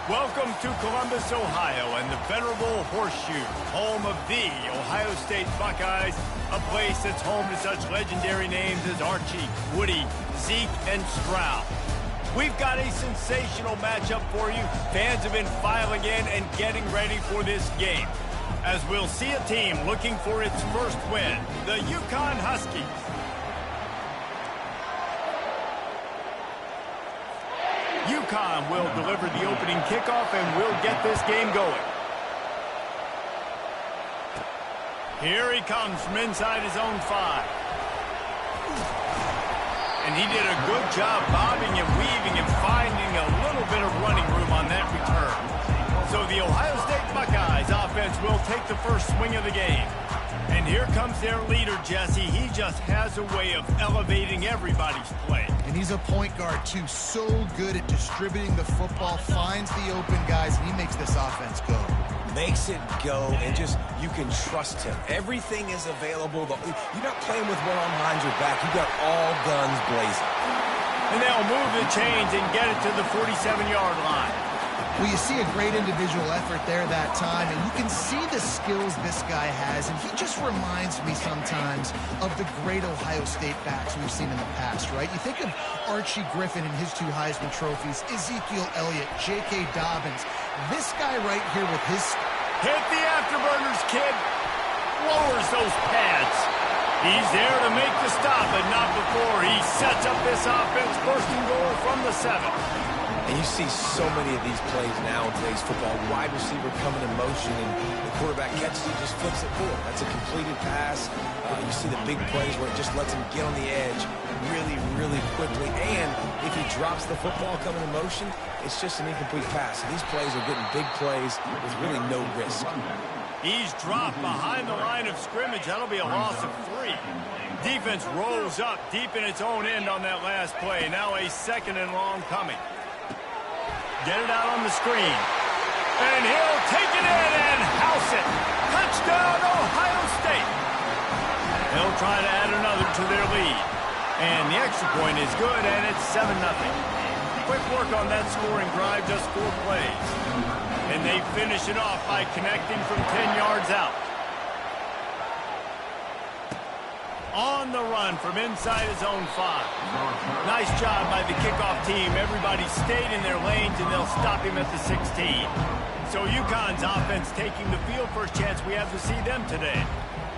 Welcome to Columbus, Ohio, and the venerable Horseshoe, home of the Ohio State Buckeyes, a place that's home to such legendary names as Archie, Woody, Zeke, and Stroud. We've got a sensational matchup for you. Fans have been filing in and getting ready for this game, as we'll see a team looking for its first win, the Yukon Huskies. UConn will deliver the opening kickoff, and we'll get this game going. Here he comes from inside his own 5. And he did a good job bobbing and weaving and finding a little bit of running room on that return. So the Ohio State Buckeyes offense will take the first swing of the game. And here comes their leader, Jesse. He just has a way of elevating everybody's play. And he's a point guard, too. So good at distributing the football, finds the open guys, and he makes this offense go. Makes it go, and just, you can trust him. Everything is available. You're not playing with one arm behind your back. You got all guns blazing. And they'll move the chains and get it to the 47-yard line. Well, you see a great individual effort there that time, and you can see the skills this guy has, and he just reminds me sometimes of the great Ohio State backs we've seen in the past, right? You think of Archie Griffin and his 2 Heisman trophies, Ezekiel Elliott, J.K. Dobbins. This guy right here with his... Hit the afterburners, kid. Lowers those pads. He's there to make the stop, but not before he sets up this offense first and goal from the 7. And you see so many of these plays now in today's football. Wide receiver coming in motion, and the quarterback catches it, just flips it forward. That's a completed pass. You see the big plays where it just lets him get on the edge really, really quickly. And if he drops the football coming in motion, it's just an incomplete pass. So these plays are getting big plays with really no risk. He's dropped behind the line of scrimmage. That'll be a loss of 3. Defense rolls up deep in its own end on that last play. Now a 2nd and long coming. Get it out on the screen. And he'll take it in and house it. Touchdown, Ohio State. They'll try to add another to their lead. And the extra point is good, and it's 7-0. Quick work on that scoring drive, just 4 plays. And they finish it off by connecting from 10 yards out. On the run from inside his own 5. Nice job by the kickoff team. Everybody stayed in their lanes, and they'll stop him at the 16. So UConn's offense taking the field. First chance we have to see them today.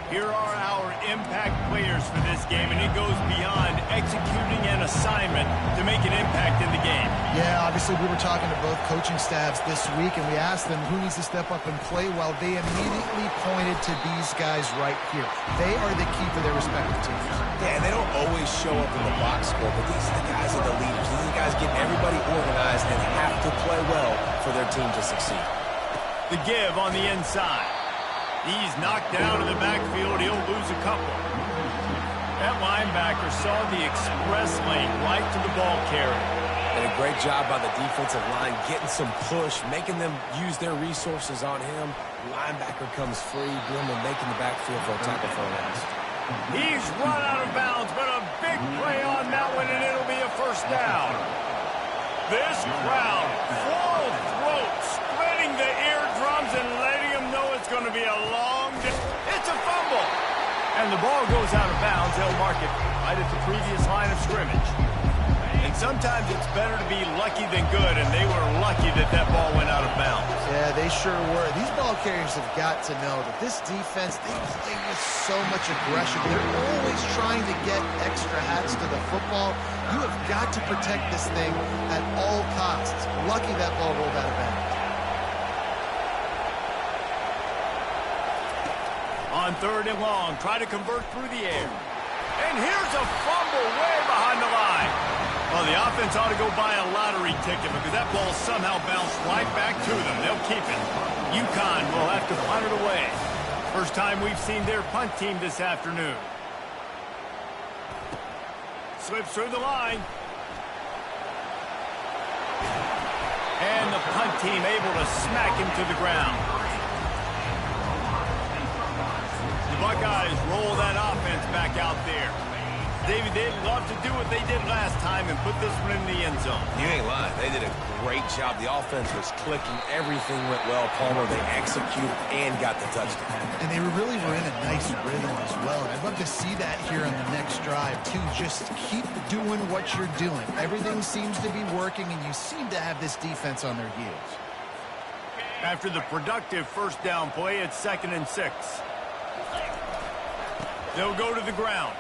Here are our impact players for this game, and it goes beyond executing an assignment to make an impact in the game. Yeah, obviously we were talking to both coaching staffs this week, and we asked them who needs to step up and play well. They immediately pointed to these guys right here. They are the key for their respective teams. Yeah, and they don't always show up in the box score, but these are the guys that are the leaders. These are the guys getting everybody organized and have to play well for their team to succeed. The give on the inside. He's knocked down in the backfield. He'll lose a couple. That linebacker saw the express lane right to the ball carrier. And a great job by the defensive line, getting some push, making them use their resources on him. Linebacker comes free, Blum making the backfield for a tackle for a loss. He's run out of bounds, but a big play on that one, and it'll be a first down. This crowd, full throat, splitting the eardrums and letting them know it's going to be a long day. It's a fumble. And the ball goes out of bounds. They'll mark it right at the previous line of scrimmage. And sometimes it's better to be lucky than good, and they were lucky that that ball went out of bounds. Yeah, they sure were. These ball carriers have got to know that this defense, they play with so much aggression. They're always trying to get extra hats to the football. You have got to protect this thing at all costs. Lucky that ball rolled out of bounds. On 3rd and long, try to convert through the air. And here's a fumble way behind the line. Well, the offense ought to go buy a lottery ticket because that ball somehow bounced right back to them. They'll keep it. UConn will have to punt it away. First time we've seen their punt team this afternoon. Slips through the line. And the punt team able to smack him to the ground. The Buckeyes roll that offense back out there. David, they'd love to do what they did last time and put this one in the end zone. You ain't lying. They did a great job. The offense was clicking. Everything went well. Palmer, they executed and got the touchdown. And they really were in a nice rhythm as well. And I'd love to see that here on the next drive, too. Just keep doing what you're doing. Everything seems to be working, and you seem to have this defense on their heels. After the productive first down play, it's 2nd and 6. They'll go to the ground.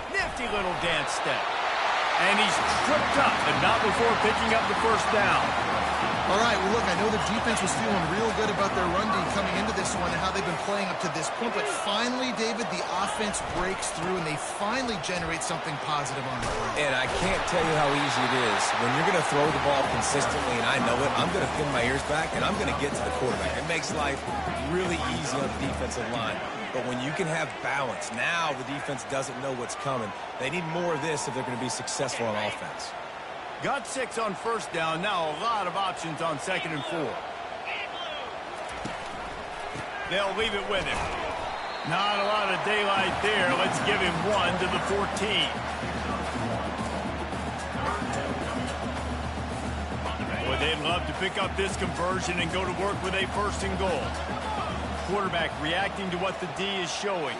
Nifty little dance step. And he's tripped up, but not before picking up the first down. All right, well, look, I know the defense was feeling real good about their run D coming into this one and how they've been playing up to this point. But finally, David, the offense breaks through, and they finally generate something positive on the ground. And I can't tell you how easy it is. When you're going to throw the ball consistently, and I know it, I'm going to pin my ears back, and I'm going to get to the quarterback. It makes life really easy on the defensive line. But when you can have balance, now the defense doesn't know what's coming. They need more of this if they're going to be successful on offense. Got 6 on first down. Now a lot of options on 2nd and 4. They'll leave it with him. Not a lot of daylight there. Let's give him 1 to the 14. Boy, they'd love to pick up this conversion and go to work with a 1st and goal. Quarterback reacting to what the D is showing.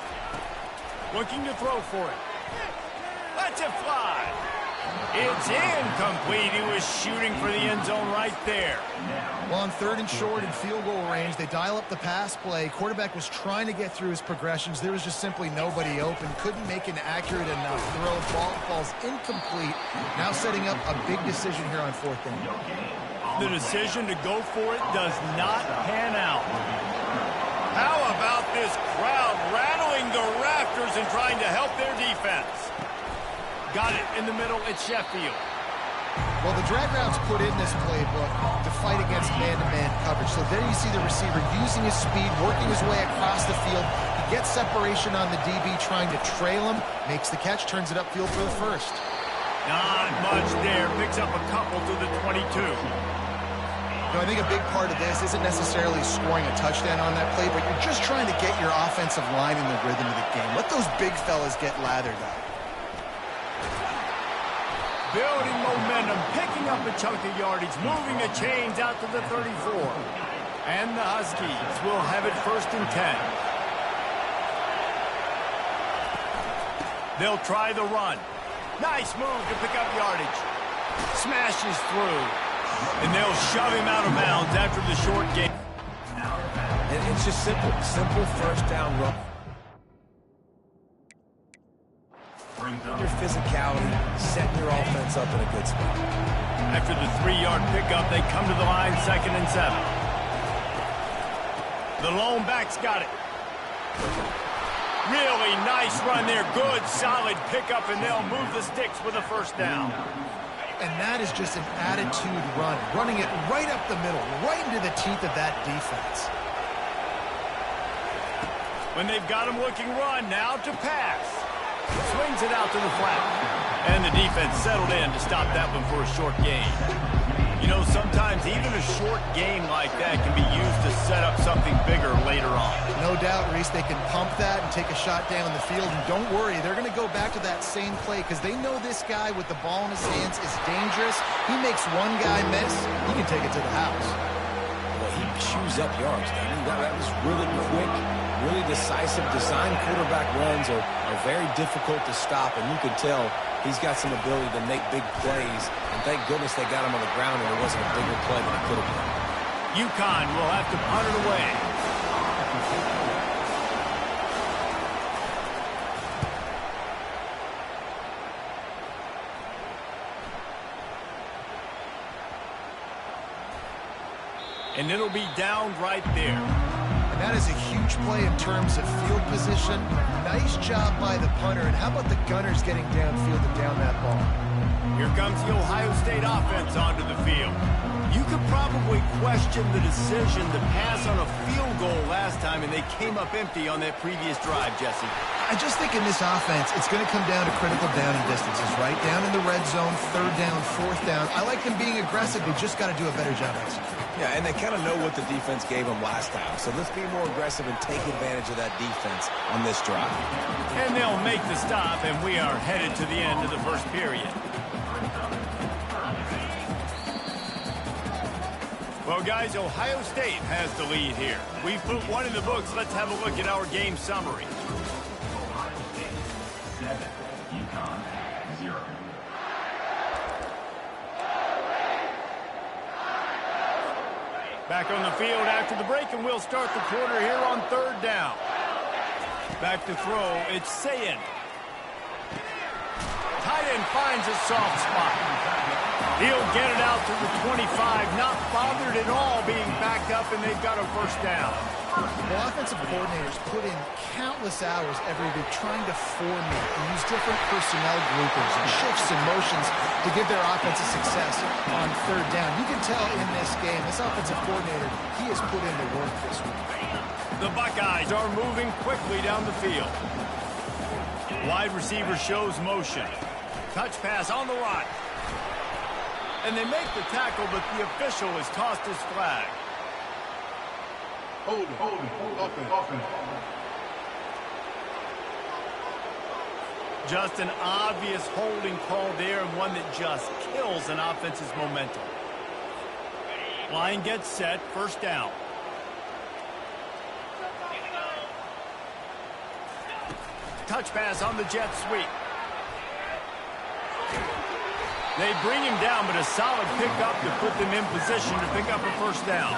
Looking to throw for it. Let's it fly. It's incomplete. He was shooting for the end zone right there. Well, on 3rd and short and field goal range, they dial up the pass play. Quarterback was trying to get through his progressions. There was just simply nobody open. Couldn't make an accurate enough throw. Ball falls incomplete. Now setting up a big decision here on 4th down. The decision to go for it does not pan out. How about this crowd rattling the rafters and trying to help their defense? Got it in the middle at Sheffield. Well, the drag routes put in this playbook to fight against man-to-man coverage. So there you see the receiver using his speed, working his way across the field. He gets separation on the DB, trying to trail him, makes the catch, turns it upfield for the 1st. Not much there. Picks up a couple to the 22. I think a big part of this isn't necessarily scoring a touchdown on that play, but you're just trying to get your offensive line in the rhythm of the game. Let those big fellas get lathered up. Building momentum, picking up a chunk of yardage, moving the chains out to the 34. And the Huskies will have it 1st and 10. They'll try the run. Nice move to pick up yardage. Smashes through. And they'll shove him out of bounds after the short game. And it's just simple 1st down run. Your physicality, setting your offense up in a good spot. After the 3-yard pickup, they come to the line 2nd and 7. The lone back's got it. Really nice run there. Good, solid pickup, and they'll move the sticks with a 1st down. And that is just an attitude run, running it right up the middle, right into the teeth of that defense. When they've got him looking run, now to pass. Swings it out to the flat. And the defense settled in to stop that one for a short gain. You know, sometimes even a short game like that can be used to set up something bigger later on. No doubt, Reese, they can pump that and take a shot down the field. And don't worry, they're going to go back to that same play because they know this guy with the ball in his hands is dangerous. He makes one guy miss, he can take it to the house. Well, he chews up yards. I mean, that was really quick, really decisive. Design quarterback runs are very difficult to stop, and you could tell he's got some ability to make big plays. And thank goodness they got him on the ground and there wasn't a bigger play than it could have been. UConn will have to punt it away. And it'll be down right there. And that is a huge play in terms of field position. Nice job by the punter. And how about the gunners getting downfield and down that ball? Here comes the Ohio State offense onto the field. You could probably question the decision to pass on a field goal last time, and they came up empty on that previous drive, Jesse. I just think in this offense, it's going to come down to critical down and distances, right? Down in the red zone, third down, fourth down. I like them being aggressive. They just got to do a better job executing. Yeah, and they kind of know what the defense gave them last time. So let's be more aggressive and take advantage of that defense on this drive. And they'll make the stop, and we are headed to the end of the first period. Well, guys, Ohio State has the lead here. We've put one in the books. Let's have a look at our game summary. 7, UConn 0. Back on the field after the break, and we'll start the quarter here on third down. Back to throw, it's Sayin. Tight end finds a soft spot. He'll get it out to the 25, not bothered at all being backed up, and they've got a first down. Well, offensive coordinators put in countless hours every week trying to formate and use different personnel groupings and shifts and motions to give their offensive success on third down. You can tell in this game, this offensive coordinator, he has put in the work this week. The Buckeyes are moving quickly down the field. Wide receiver shows motion. Touch pass on the run. And they make the tackle, but the official has tossed his flag. Hold offense. Just an obvious holding call there, and one that just kills an offense's momentum. Line gets set, first down. Touch pass on the jet sweep. They bring him down, but a solid pickup to put them in position to pick up a first down.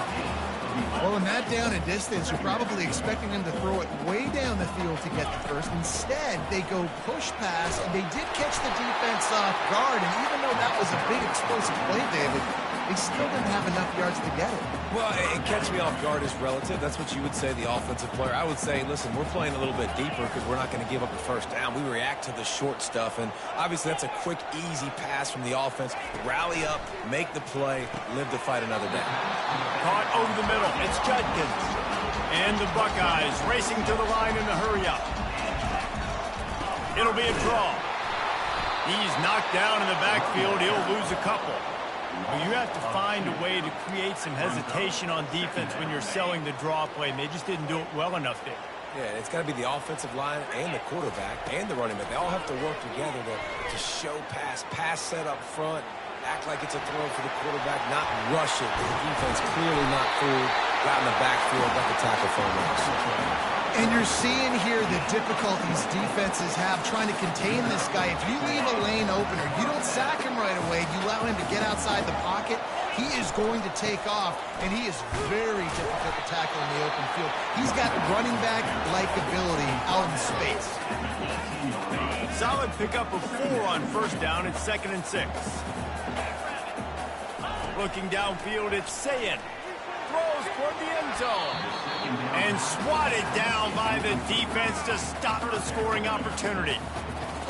Well, in that down and distance, you're probably expecting them to throw it way down the field to get the first. Instead, they go push pass, and they did catch the defense off guard. And even though that was a big explosive play, David, they still didn't have enough yards to get it. Well, it catch me off guard is relative. That's what you would say, the offensive player. I would say, listen, we're playing a little bit deeper because we're not going to give up a first down. We react to the short stuff, and obviously that's a quick, easy pass from the offense. Rally up, make the play, live to fight another day. Caught over the middle. It's Judkins. And the Buckeyes racing to the line in the hurry-up. It'll be a draw. He's knocked down in the backfield. He'll lose a couple. But you have to find a way to create some hesitation on defense when you're selling the draw play, and they just didn't do it well enough there. Yeah, it's got to be the offensive line and the quarterback and the running back. They all have to work together to show pass set up front, act like it's a throw for the quarterback, not rush it. The defense clearly not fooled, got in the backfield, got the tackle for a loss. And you're seeing here the difficulties defenses have trying to contain this guy. If you leave a lane open or you don't sack him right away, you allow him to get outside the pocket, he is going to take off, and he is very difficult to tackle in the open field. He's got running back-like ability out in space. Solid pickup of 4 on first down. It's 2nd and 6. Looking downfield, it's Sayin. Throws toward the end zone. And swatted down by the defense to stop the scoring opportunity.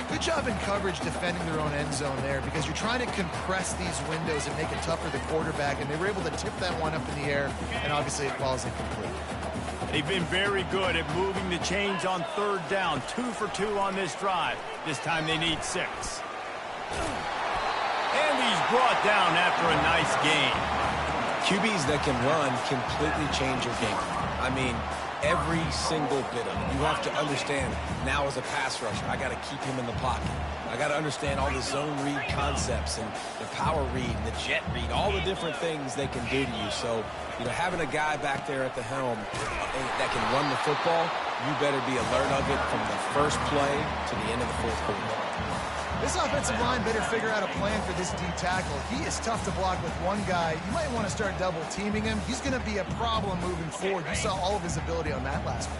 Good job in coverage defending their own end zone there, because you're trying to compress these windows and make it tough for the quarterback, and they were able to tip that one up in the air, and obviously it falls incomplete. They've been very good at moving the chains on third down. 2 for 2 on this drive. This time they need 6. And he's brought down after a nice gain. QBs that can run completely change your game. I mean, every single bit of it. You have to understand, now as a pass rusher, I got to keep him in the pocket. I got to understand all the zone read concepts and the power read and the jet read, all the different things they can do to you. So, you know, having a guy back there at the helm that can run the football, you better be alert of it from the first play to the end of the fourth quarter. This offensive line better figure out a plan for this D tackle. He is tough to block with one guy. You might want to start double teaming him. He's going to be a problem moving forward. You saw all of his ability on that last one.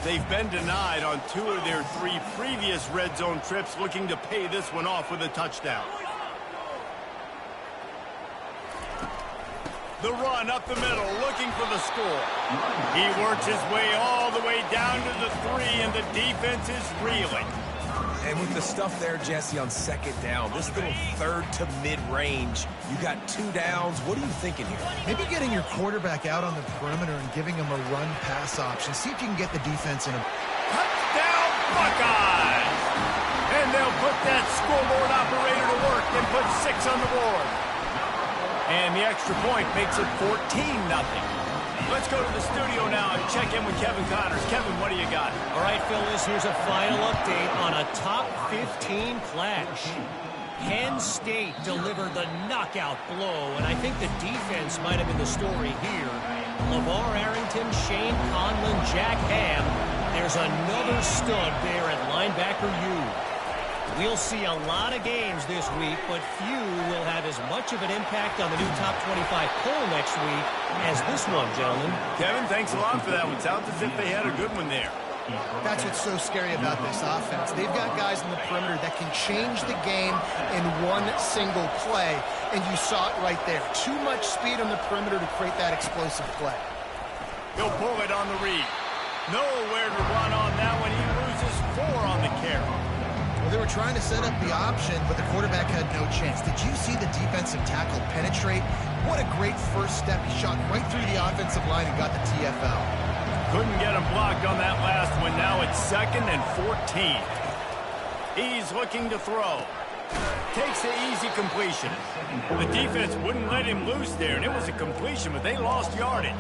They've been denied on 2 of their 3 previous red zone trips, looking to pay this one off with a touchdown. The run up the middle, looking for the score. He works his way all the way down to the 3, and the defense is reeling. And with the stuff there, Jesse, on second down, this little third to mid-range, you got 2 downs. What are you thinking here? Maybe getting your quarterback out on the perimeter and giving him a run-pass option. See if you can get the defense in a... Touchdown, Buckeyes! And they'll put that scoreboard operator to work and put 6 on the board. And the extra point makes it 14-0. Let's go to the studio now and check in with Kevin Connors. Kevin, what do you got? All right, Phyllis, here's a final update on a top 15 clash. Penn State delivered the knockout blow, and I think the defense might have been the story here. LeVar Arrington, Shane Conlon, Jack Ham. There's another stud there at linebacker U. We'll see a lot of games this week, but few will have as much of an impact on the new top 25 poll next week as this one, gentlemen. Kevin, thanks a lot for that one. Sounds as if they had a good one there. That's what's so scary about this offense. They've got guys in the perimeter that can change the game in one single play, and you saw it right there. Too much speed on the perimeter to create that explosive play. He'll pull it on the read. Nowhere to run on that one. He loses 4 on the carry. Well, they were trying to set up the option, but the quarterback had no chance. Did you see the defensive tackle penetrate? What a great first step. He shot right through the offensive line and got the TFL. Couldn't get him blocked on that last one. Now it's 2nd and 14. He's looking to throw. Takes the easy completion. The defense wouldn't let him loose there, and it was a completion, but they lost yardage.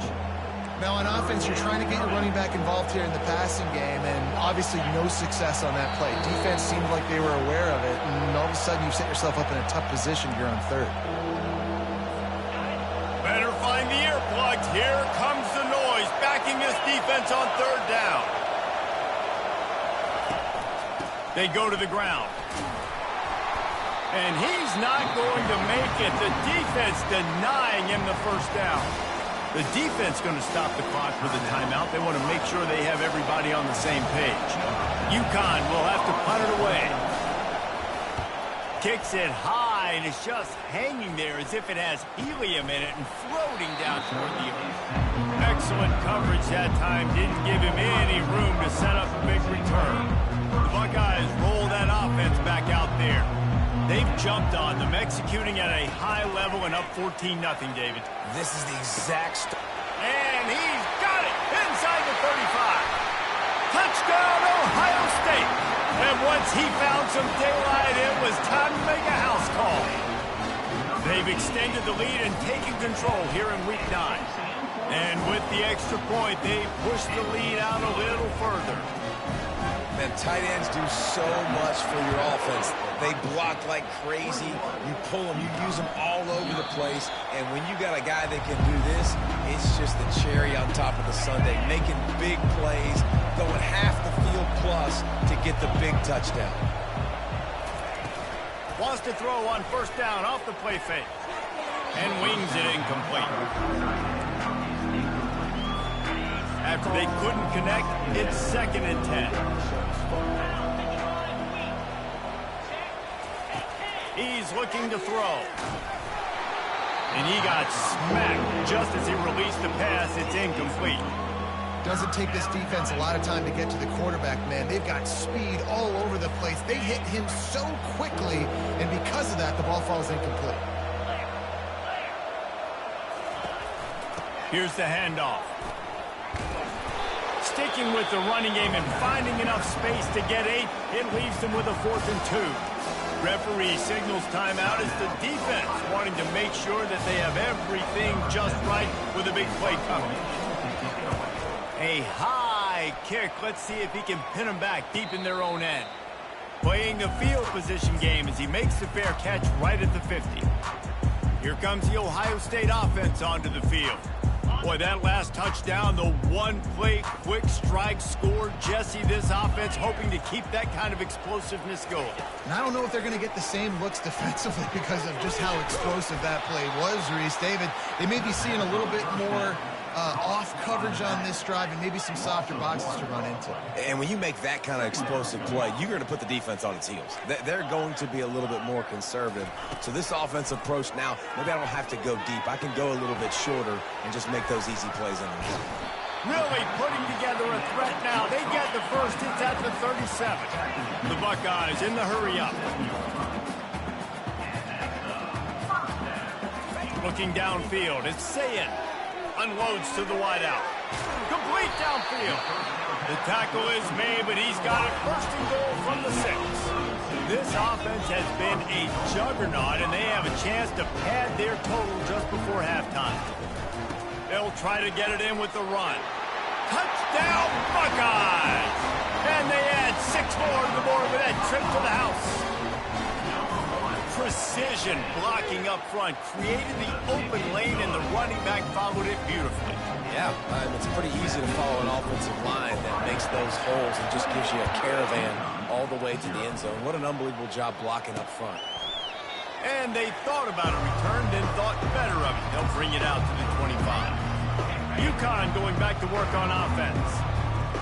Now, on offense, you're trying to get your running back involved here in the passing game, and obviously no success on that play. Defense seemed like they were aware of it, and all of a sudden you set yourself up in a tough position here on 3rd. Better find the earplugs. Here comes the noise, backing this defense on 3rd down. They go to the ground. And he's not going to make it. The defense denying him the first down. The defense going to stop the clock with a timeout. They want to make sure they have everybody on the same page. UConn will have to punt it away. Kicks it high, and it's just hanging there as if it has helium in it and floating down toward the earth. Excellent coverage that time. Didn't give him any room to set up a big return. The Buckeyes roll that offense back out there. They've jumped on them, executing at a high level and up 14-0, David. This is the exact... And he's got it inside the 35. Touchdown, Ohio State. And once he found some daylight, it was time to make a house call. They've extended the lead and taken control here in Week 9. And with the extra point, they push the lead out a little further. Man, tight ends do so much for your offense. They block like crazy. You pull them, you use them all over the place. And when you got a guy that can do this, it's just the cherry on top of the sundae. Making big plays, going half the field plus to get the big touchdown. Wants to throw on 1st down off the play fake. And wings it incomplete. After they couldn't connect, it's 2nd and 10. He's looking to throw. And he got smacked just as he released the pass. It's incomplete. Doesn't take this defense a lot of time to get to the quarterback, man. They've got speed all over the place. They hit him so quickly, and because of that, the ball falls incomplete. Here's the handoff. Sticking with the running game and finding enough space to get 8, it leaves them with a 4th and 2. Referee signals timeout as the defense wanting to make sure that they have everything just right with a big play coming. A high kick. Let's see if he can pin them back deep in their own end. Playing the field position game as he makes the fair catch right at the 50. Here comes the Ohio State offense onto the field. Boy, that last touchdown, the one-play quick strike score. Jesse, this offense hoping to keep that kind of explosiveness going. And I don't know if they're going to get the same looks defensively because of just how explosive that play was, Reese. David, they may be seeing a little bit more off coverage on this drive and maybe some softer boxes to run into. And when you make that kind of explosive play, you're going to put the defense on its heels. They're going to be a little bit more conservative. So this offensive approach now, maybe I don't have to go deep. I can go a little bit shorter and just make those easy plays in the middle. Really putting together a threat now. They get the first. It's at the 37. The Buckeyes in the hurry up. Looking downfield. It's Sayin. Unloads to the wideout. Complete downfield. The tackle is made, but he's got it first and goal from the 6. This offense has been a juggernaut, and they have a chance to pad their total just before halftime. They'll try to get it in with the run. Touchdown, Buckeyes! And they add 6 more to the board with that trip to the house. Precision blocking up front, created the open lane, and the running back followed it beautifully. Yeah, it's pretty easy to follow an offensive line that makes those holes and just gives you a caravan all the way to the end zone. What an unbelievable job blocking up front. And they thought about a return, then thought better of it. They'll bring it out to the 25. UConn going back to work on offense.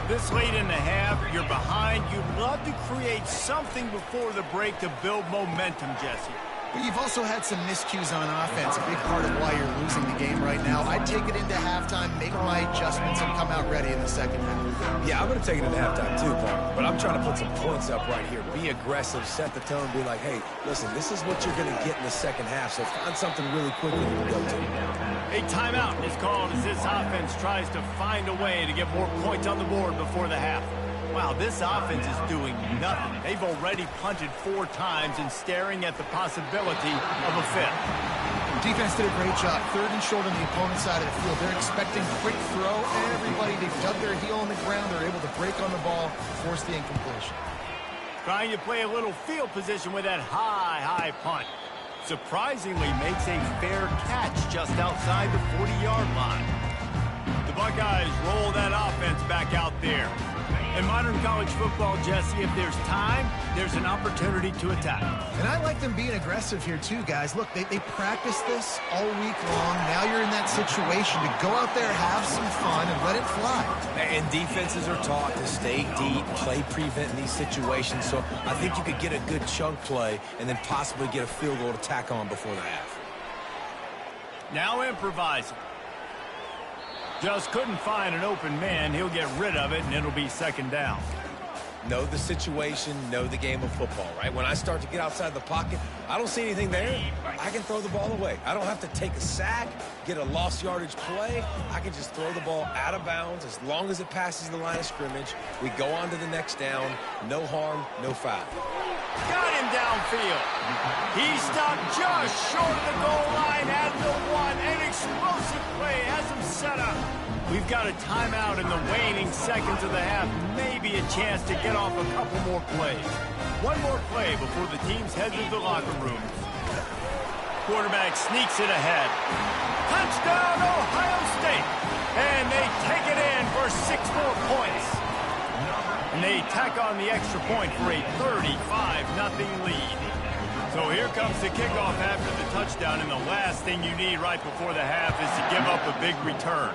This late in the half, you're behind. You'd love to create something before the break to build momentum, Jesse. But you've also had some miscues on offense, a big part of why you're losing the game right now. I'd take it into halftime, make my adjustments, and come out ready in the second half. Yeah, I'm going to take it into halftime too, Paul. But I'm trying to put some points up right here. Be aggressive, set the tone, be like, hey, listen, this is what you're going to get in the second half, so find something really quick you can go to. A timeout is called as this offense tries to find a way to get more points on the board before the half. Wow, this offense is doing nothing. They've already punted 4 times and staring at the possibility of a 5th. Defense did a great job. 3rd and short on the opponent's side of the field. They're expecting quick throw. Everybody, they dug their heel on the ground. They're able to break on the ball, force the incompletion. Trying to play a little field position with that high punt. Surprisingly makes a fair catch just outside the 40-yard line. The Buckeyes roll that offense back out there. In modern college football, Jesse, if there's time, there's an opportunity to attack. And I like them being aggressive here too, guys. Look, they practiced this all week long. Now you're in that situation to go out there, have some fun, and let it fly. And defenses are taught to stay deep, play prevent in these situations. So I think you could get a good chunk play and then possibly get a field goal to tack on before the half. Now improvising. Just couldn't find an open man. He'll get rid of it, and it'll be second down. Know the situation, know the game of football, right? When I start to get outside the pocket, I don't see anything there. I can throw the ball away. I don't have to take a sack, get a lost yardage play. I can just throw the ball out of bounds as long as it passes the line of scrimmage. We go on to the next down. No harm, no foul. Got him downfield. He stopped just short of the goal line at the 1. An explosive play has him set up. We've got a timeout in the waning seconds of the half. Maybe a chance to get off a couple more plays. One more play before the teams head to the locker rooms. Quarterback sneaks it ahead. Touchdown, Ohio State. And they take it in for 6 more points. And they tack on the extra point for a 35-0 lead. So here comes the kickoff after the touchdown, and the last thing you need right before the half is to give up a big return.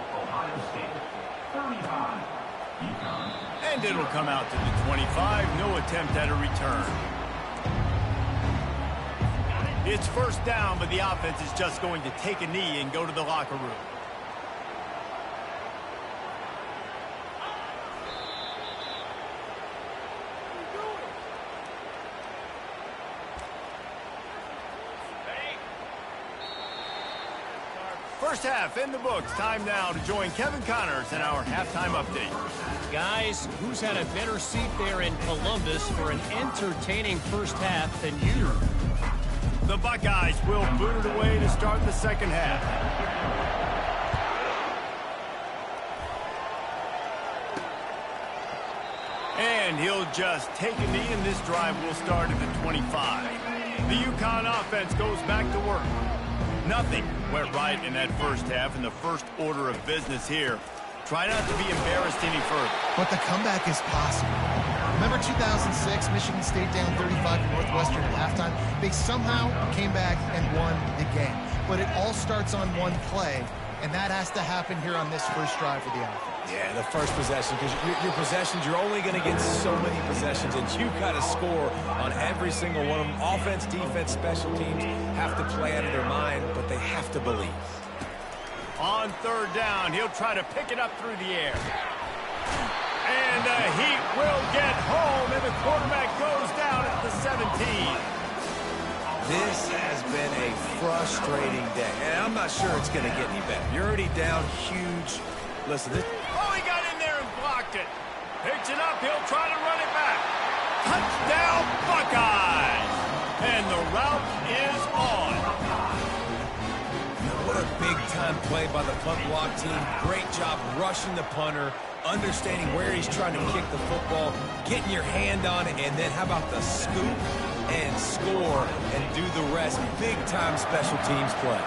And it'll come out to the 25. No attempt at a return. It's first down, but the offense is just going to take a knee and go to the locker room. First half in the books. Time now to join Kevin Connors in our halftime update. Guys, who's had a better seat there in Columbus for an entertaining first half than you? The Buckeyes will boot it away to start the second half. And he'll just take a knee, and this drive will start at the 25. The UConn offense goes back to work. Nothing went right in that first half, and the first order of business here. Try not to be embarrassed any further. But the comeback is possible. Remember 2006, Michigan State down 35 to Northwestern at halftime? They somehow came back and won the game. But it all starts on one play, and that has to happen here on this first drive for the offense. Yeah, the first possession, because your possessions, you're only going to get so many possessions, and you've got to score on every single one of them. Offense, defense, special teams have to play out of their mind, but they have to believe. On third down, he'll try to pick it up through the air. And the Heat will get home, and the quarterback goes down at the 17. This has been a frustrating day, and I'm not sure it's going to get any better. You're already down huge. Listen, this... Oh, he got in there and blocked it. Picks it up, he'll try to run it back. Touchdown, Buckeyes! And the route is on. What a big-time play by the punt block team. Great job rushing the punter, understanding where he's trying to kick the football, getting your hand on it, and then how about the scoop and score and do the rest. Big-time special teams play.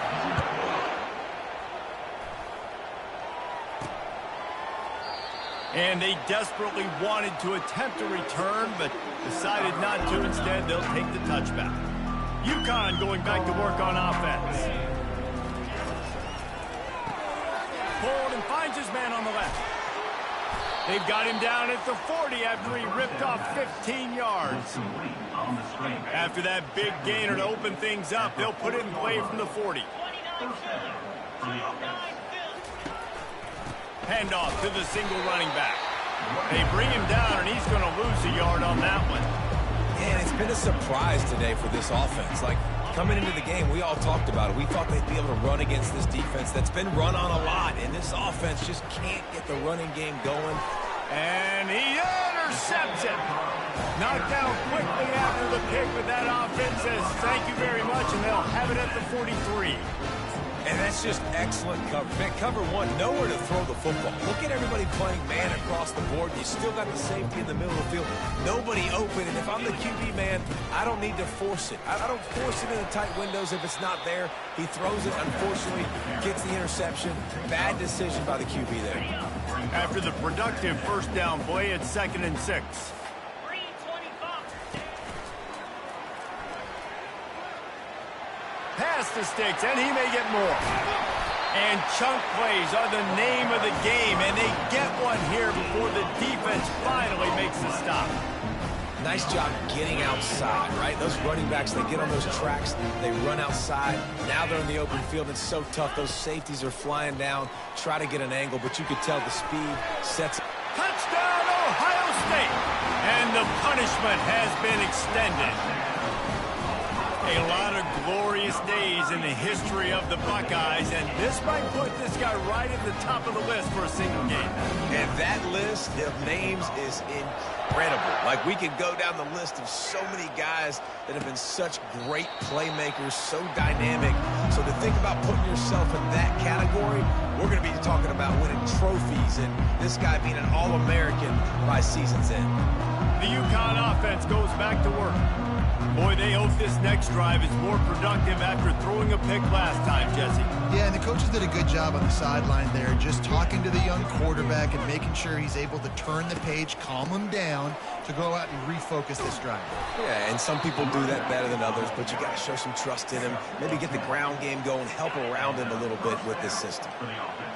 And they desperately wanted to attempt a return, but decided not to. Instead, they'll take the touchback. UConn going back to work on offense. Pulled and finds his man on the left. They've got him down at the 40 after he ripped off 15 yards. After that big gainer to open things up, they'll put it in play from the 40. Handoff to the single running back. They bring him down, and he's going to lose a yard on that one. And it's been a surprise today for this offense. Like, coming into the game, we all talked about it. We thought they'd be able to run against this defense that's been run on a lot, and this offense just can't get the running game going. And he intercepts it. Knocked down quickly after the pick, but that offense says thank you very much, and they'll have it at the 43. And that's just excellent cover. Man, cover one, nowhere to throw the football. Look at everybody playing man across the board. You still got the safety in the middle of the field. Nobody open, and if I'm the QB man, I don't need to force it. I don't force it in the tight windows if it's not there. He throws it, unfortunately, gets the interception. Bad decision by the QB there. After the productive first down play, it's 2nd and 6. Pass the sticks, and he may get more. And chunk plays are the name of the game, and they get one here before the defense finally makes the stop. Nice job getting outside, right? Those running backs, they get on those tracks, they run outside. Now they're in the open field. It's so tough. Those safeties are flying down, try to get an angle, but you could tell the speed sets. Touchdown, Ohio State! And the punishment has been extended. A lot of glorious days in the history of the Buckeyes, and this might put this guy right at the top of the list for a single game. And that list of names is incredible. Like, we could go down the list of so many guys that have been such great playmakers, so dynamic. So to think about putting yourself in that category, we're going to be talking about winning trophies and this guy being an All-American by season's end. The UConn offense goes back to work. Boy, they hope this next drive is more productive after throwing a pick last time, Jesse. Yeah, and the coaches did a good job on the sideline there, just talking to the young quarterback and making sure he's able to turn the page, calm him down to go out and refocus this drive. Yeah, and some people do that better than others, but you got to show some trust in him, maybe get the ground game going, help around him a little bit with this system.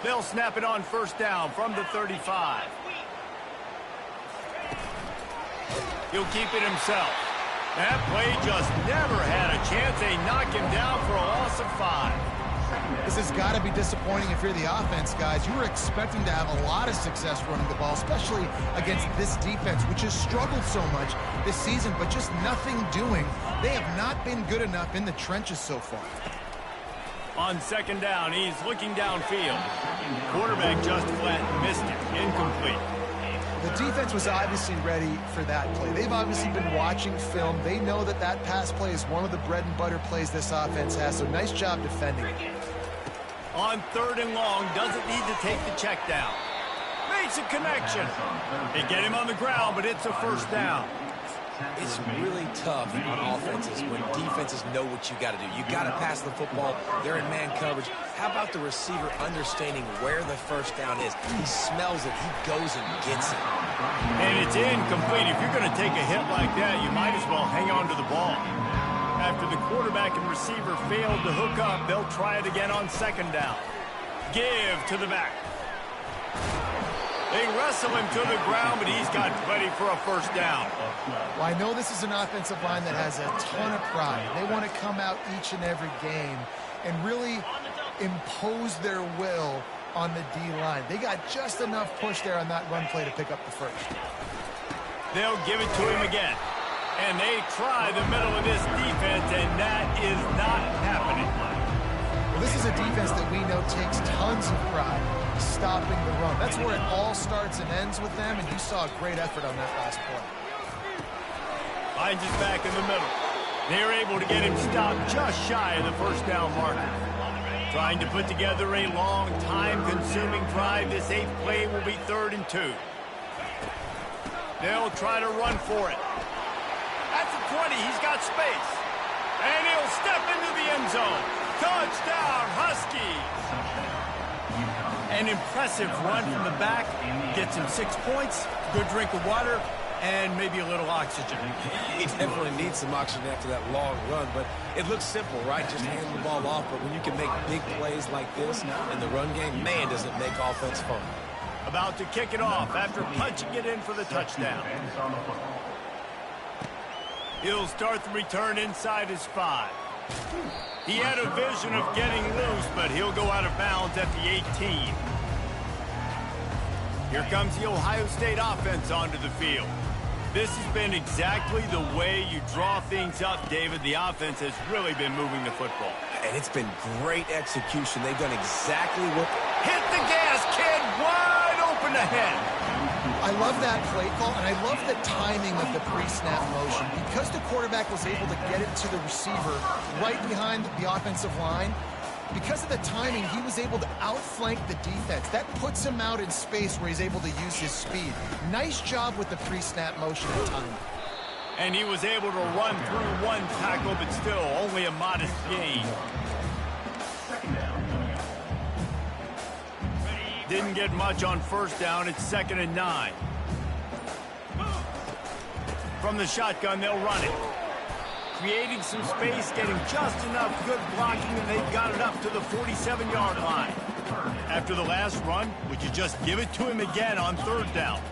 They'll snap it on first down from the 35. He'll keep it himself. That play just never had a chance. They knock him down for a loss of 5. This has got to be disappointing if you're the offense, guys. You were expecting to have a lot of success running the ball, especially against this defense, which has struggled so much this season, but just nothing doing. They have not been good enough in the trenches so far. On second down, he's looking downfield. Quarterback just flat missed it. Incomplete. The defense was obviously ready for that play. They've obviously been watching film. They know that that pass play is one of the bread and butter plays this offense has, so nice job defending it. On third and long, doesn't need to take the check down. Makes a connection. They get him on the ground, but it's a first down. It's really tough on offenses when defenses know what you got to do. You got to pass the football. They're in man coverage. How about the receiver understanding where the first down is? He smells it. He goes and gets it. And it's incomplete. If you're going to take a hit like that, you might as well hang on to the ball. After the quarterback and receiver failed to hook up, they'll try it again on second down. Give to the back. They wrestle him to the ground, but he's got plenty for a first down. Well, I know this is an offensive line that has a ton of pride. They want to come out each and every game and really impose their will on the D-line. They got just enough push there on that run play to pick up the first. They'll give it to him again. And they try the middle of this defense, and that is not happening. Well, this is a defense that we know takes tons of pride stopping the run. That's where it all starts and ends with them, and you saw a great effort on that last play. Finds his back in the middle. They're able to get him stopped just shy of the first down marker. Trying to put together a long, time-consuming drive. This 8th play will be 3rd and 2. They'll try to run for it. At the 20, he's got space. And he'll step into the end zone. Touchdown, Huskies! An impressive run from the back. Gets him 6 points, good drink of water, and maybe a little oxygen. He definitely needs some oxygen after that long run, but it looks simple, right? Just hand the ball off, but when you can make big plays like this in the run game, man, does it make offense fun. About to kick it off after punching it in for the touchdown. He'll start the return inside his 5. He had a vision of getting loose, but he'll go out of bounds at the 18. Here comes the Ohio State offense onto the field. This has been exactly the way you draw things up, David. The offense has really been moving the football. And it's been great execution. They've done exactly what... Hit the gas, kid! Wide open ahead. I love that play call, and I love the timing of the pre-snap motion. Because the quarterback was able to get it to the receiver right behind the offensive line, because of the timing, he was able to outflank the defense. That puts him out in space where he's able to use his speed. Nice job with the pre-snap motion and timing. And he was able to run through one tackle, but still only a modest gain. Didn't get much on first down. It's 2nd and 9. From the shotgun, they'll run it. Creating some space, getting just enough good blocking, and they've got it up to the 47-yard line. After the last run, would you just give it to him again on 3rd down?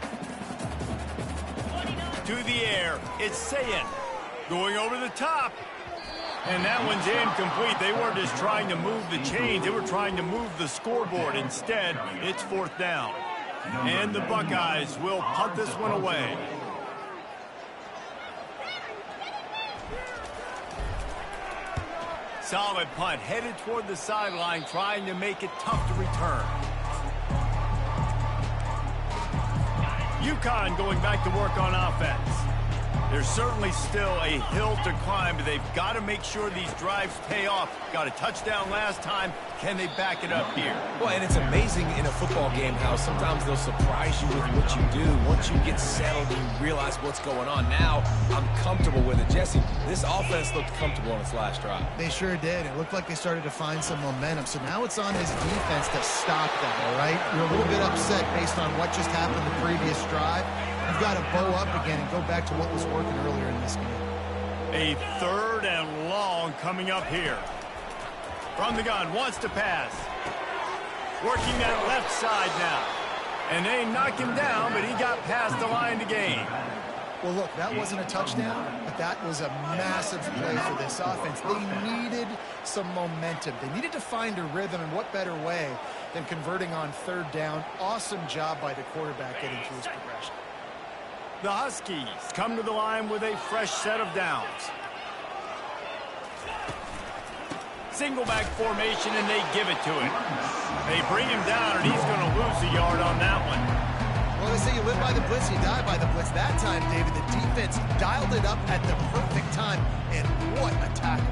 To the air, it's Sayin. Going over the top. And that one's incomplete. They weren't just trying to move the chains. They were trying to move the scoreboard. Instead, it's 4th down. And the Buckeyes will punt this one away. Solid punt, headed toward the sideline, trying to make it tough to return. UConn going back to work on offense. There's certainly still a hill to climb, but they've got to make sure these drives pay off. Got a touchdown last time. Can they back it up here? Well, and it's amazing in a football game how sometimes they'll surprise you with what you do. Once you get settled, you realize what's going on. Now, I'm comfortable with it. Jesse, this offense looked comfortable on its last drive. They sure did. It looked like they started to find some momentum. So now it's on his defense to stop that, all right? You're a little bit upset based on what just happened the previous drive. You've got to bow up again and go back to what was working earlier in this game. A 3rd and long coming up here. From the gun, wants to pass. Working that left side now. And they knock him down, but he got past the line to gain. Well, look, that wasn't a touchdown, but that was a massive play for this offense. They needed some momentum. They needed to find a rhythm, and what better way than converting on 3rd down. Awesome job by the quarterback getting through his progression. The Huskies come to the line with a fresh set of downs. Single back formation, and they give it to him. They bring him down, and he's going to lose a yard on that one. Well, they say you live by the blitz, you die by the blitz. That time, David, the defense dialed it up at the perfect time, and what a tackle.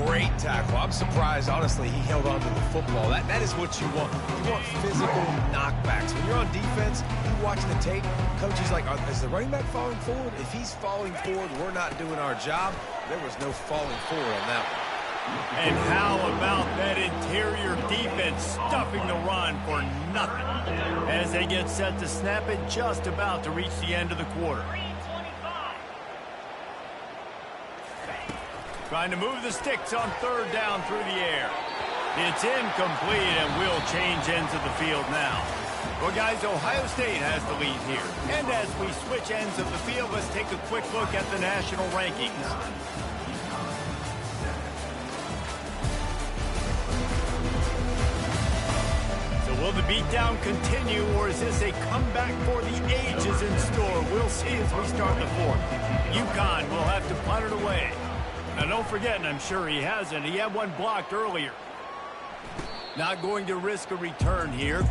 Great tackle. I'm surprised, honestly, he held on to the football. That is what you want. You want physical knockbacks. When you're on defense, you watching the tape, coach is like, is the running back falling forward? If he's falling forward, we're not doing our job. There was no falling forward on that one. And how about that interior defense stuffing the run for nothing as they get set to snap it, just about to reach the end of the quarter. Trying to move the sticks on 3rd down through the air. It's incomplete, and will change ends of the field now. Well, guys, Ohio State has the lead here. And as we switch ends of the field, let's take a quick look at the national rankings. Will the beatdown continue, or is this a comeback for the ages in store? We'll see as we start the fourth. UConn will have to punt it away. Now, don't forget, and I'm sure he hasn't, he had one blocked earlier. Not going to risk a return here.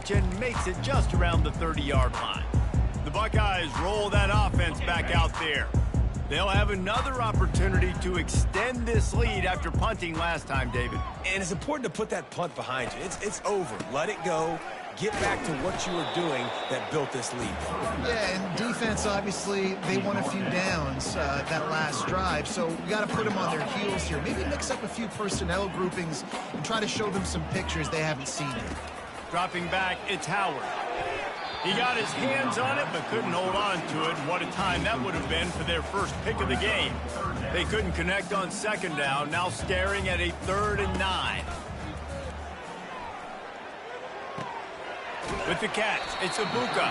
And makes it just around the 30-yard line. The Buckeyes roll that offense back out there. They'll have another opportunity to extend this lead after punting last time, David. And it's important to put that punt behind you. It's over. Let it go. Get back to what you were doing that built this lead. Yeah, and defense, obviously, they won a few downs that last drive, so we got to put them on their heels here. Maybe mix up a few personnel groupings and try to show them some pictures they haven't seen yet. Dropping back, it's Howard. He got his hands on it, but couldn't hold on to it. And what a time that would have been for their first pick of the game. They couldn't connect on second down, now staring at a 3rd and 9. With the catch, it's Ibuka.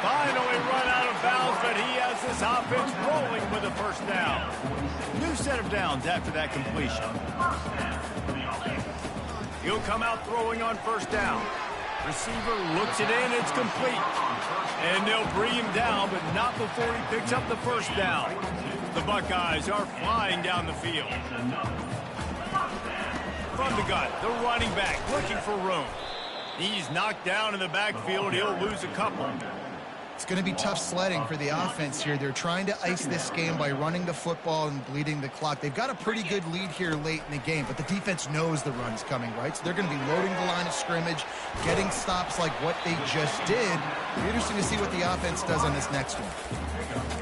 Finally run out of bounds, but he has this offense rolling with a first down. New set of downs after that completion. He'll come out throwing on first down. Receiver looks it in, it's complete. And they'll bring him down, but not before he picks up the first down. The Buckeyes are flying down the field. From the gun, the running back looking for room. He's knocked down in the backfield. He'll lose a couple. It's going to be tough sledding for the offense here. They're trying to ice this game by running the football and bleeding the clock. They've got a pretty good lead here late in the game, but the defense knows the run's coming, right? So they're going to be loading the line of scrimmage, getting stops like what they just did. It'll be interesting to see what the offense does on this next one.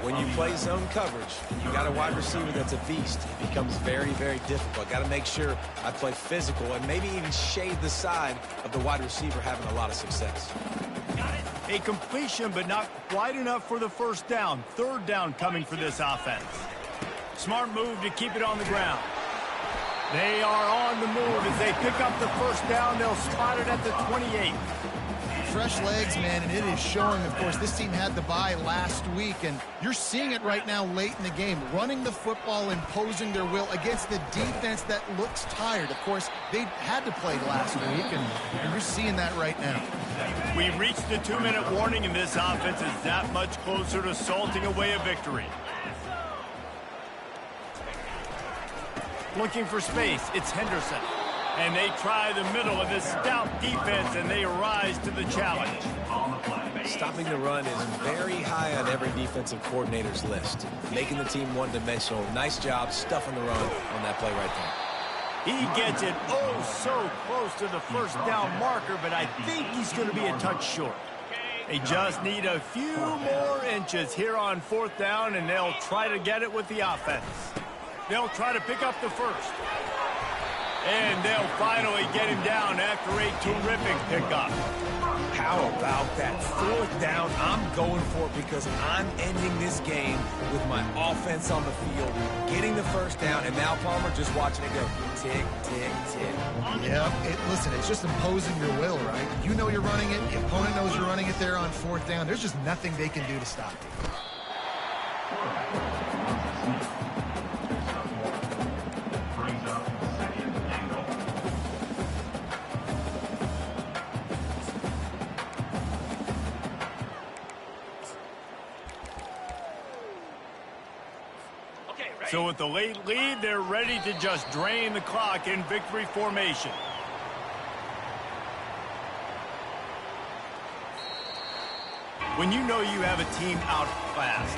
When you play zone coverage, you got a wide receiver that's a beast. It becomes very, very difficult. Got to make sure I play physical and maybe even shade the side of the wide receiver having a lot of success. A completion, but not quite enough for the first down. 3rd down coming for this offense. Smart move to keep it on the ground. They are on the move as they pick up the first down. They'll spot it at the 28. Fresh legs, man, and it is showing. Of course, this team had the bye last week, and you're seeing it right now late in the game. Running the football, imposing their will against the defense that looks tired. Of course, they had to play last week, and you're seeing that right now. We reached the 2-minute warning, and this offense is that much closer to salting away a victory. Looking for space, it's Henderson. And they try the middle of this stout defense, and they rise to the challenge. Stopping the run is very high on every defensive coordinator's list. Making the team one-dimensional. Nice job stuffing the run on that play right there. He gets it oh so close to the first down marker, but I think he's going to be a touch short. They just need a few more inches here on 4th down, and they'll try to get it with the offense. They'll try to pick up the first. And they'll finally get him down after a terrific pickup. How about that? 4th down, I'm going for it because I'm ending this game with my offense on the field, getting the 1st down, and now Palmer just watching it go tick, tick, tick. Yeah, listen, it's just imposing your will, right? You know you're running it. The opponent knows you're running it there on 4th down. There's just nothing they can do to stop you. Brings up 2nd and goal. So with the late lead, they're ready to just drain the clock in victory formation. When you know you have a team outclassed,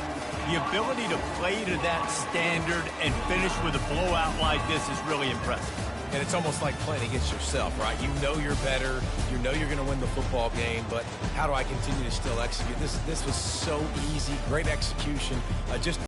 the ability to play to that standard and finish with a blowout like this is really impressive. And it's almost like playing against yourself, right? You know you're better. You know you're going to win the football game, but how do I continue to still execute? This was so easy. Great execution. Just